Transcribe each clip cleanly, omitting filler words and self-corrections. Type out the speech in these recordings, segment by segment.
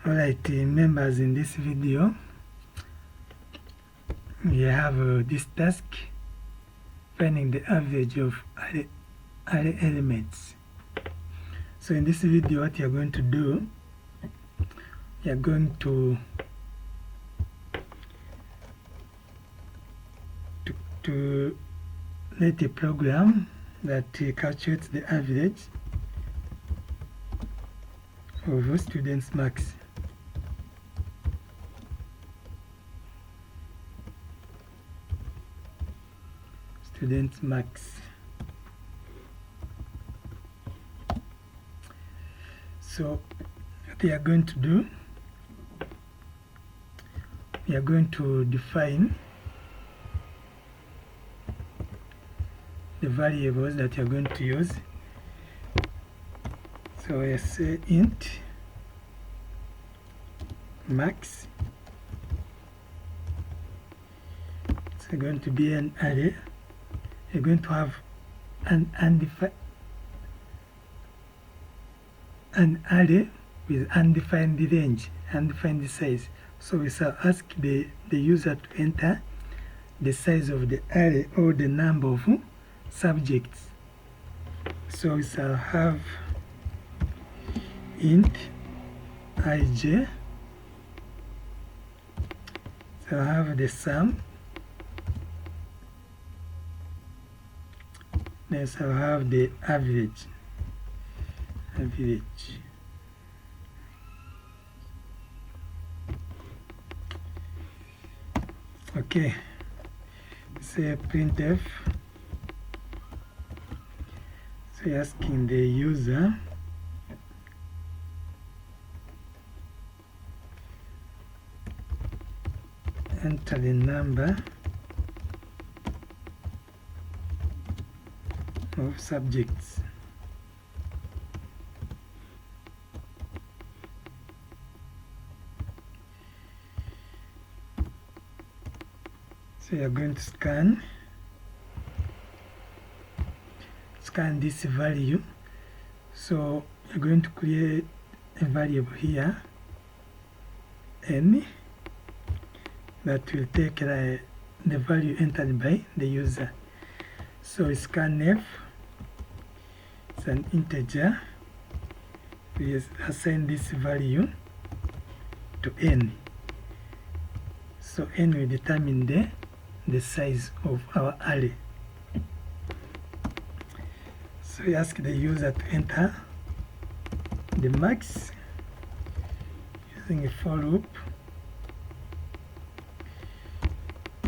Alright, members, in this video we have this task, finding the average of array elements. So in this video what you are going to do, you are going to write a program that calculates the average of students' marks. Students' marks. So what we are going to do, we are going to define the variables that you are going to use. So I say int max. It's going to be an array. You're going to have an array with undefined range, undefined size. So we shall ask the user to enter the size of the array or the number of subjects. So we shall have int ij, so I have the sum, then I'll have the average. Okay, say printf. So you're asking the user enter the number of subjects. So you're going to scan this value. So you're going to create a variable here, n, that will take the value entered by the user. So scanf, it's an integer. We assign this value to n. So n will determine the size of our array. So we ask the user to enter the max using a for loop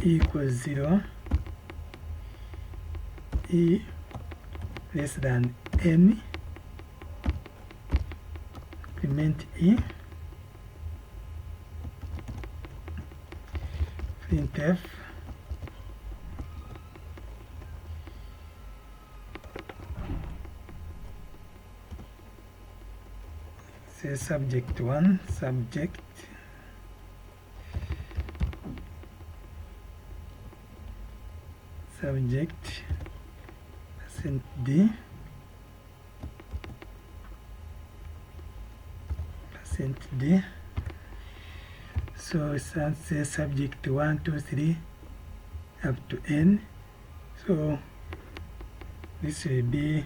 e equals 0, e less than n, increment e, printf, say subject1, subject %d, %d. So say subject 1, 2, 3 up to n. So this will be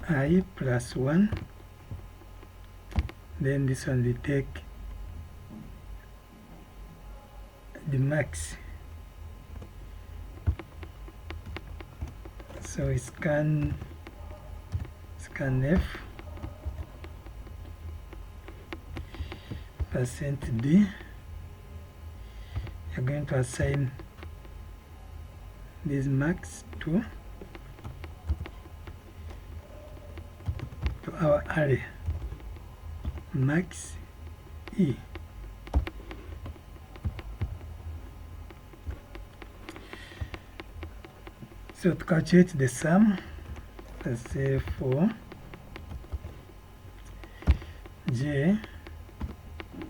I plus 1. Then this one will take the max. So scanf, %d. You're going to assign this max to our array, max e. So to calculate the sum, let's say for j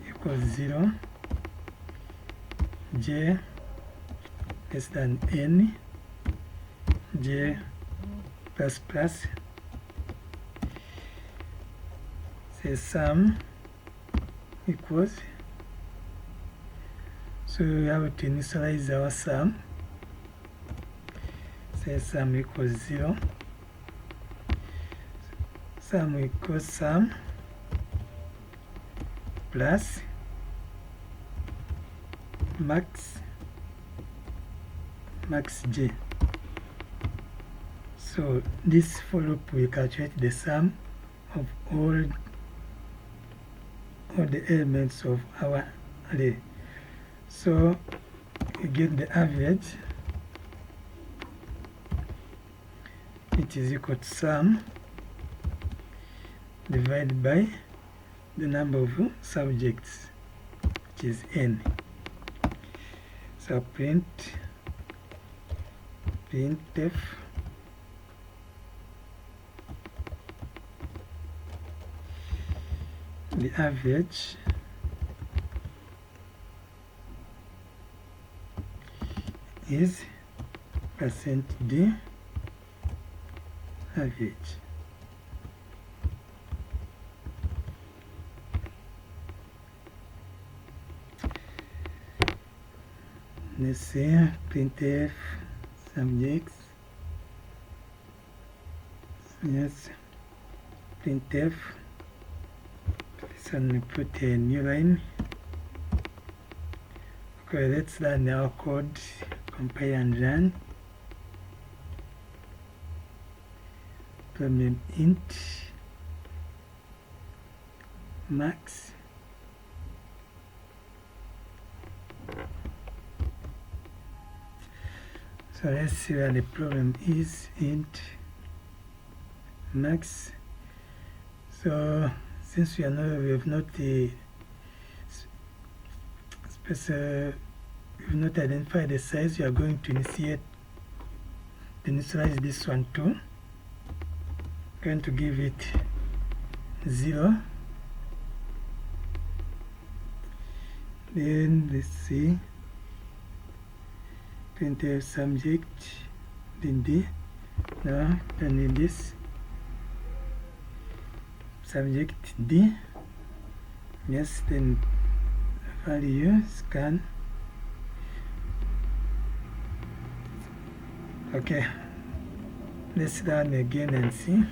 equals 0, j less than n, j plus plus, say sum equals, so we have to initialize our sum. Say sum equals 0. Sum equals sum plus max j. So this for loop will calculate the sum of all the elements of our array. So we get the average, which is equal to sum divided by the number of subjects, which is n. So printf the average is %d average. Let's say printf subjects. Yes, printf. So we put a new line. Okay, let's run our code, compile and run. Problem int max so let's see where the problem is. Int max. So since we have not identified the size, we are going to initialize this one too. Going to give it 0. Then let's see, printf subject, then d. Now I need this subject d. Yes, then value scan. Okay, let's run again and see.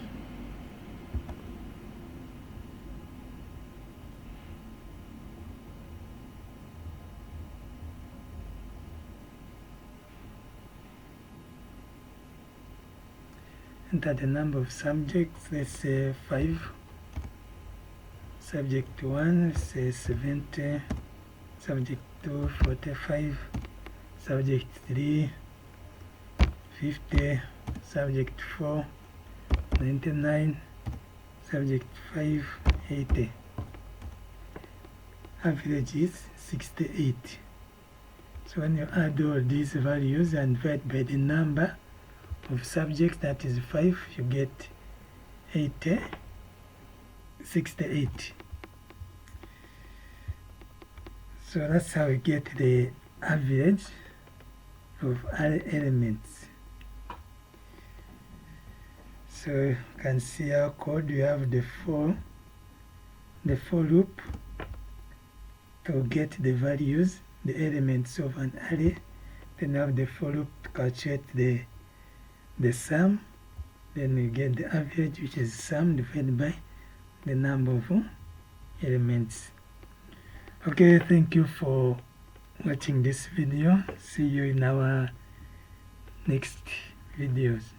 Enter the number of subjects, let's say 5. Subject 1, let's say 70. Subject 2, 45. Subject 3, 50. Subject 4, 99. Subject 5, 80. Average is 68. So when you add all these values and divide by the number of subjects, that is 5, you get 68. So that's how we get the average of array elements. So you can see our code. We have the for loop to get the values, the elements of an array. Then we have the for loop to calculate the sum. Then we get the average, which is sum divided by the number of elements. Okay, thank you for watching this video. See you in our next videos.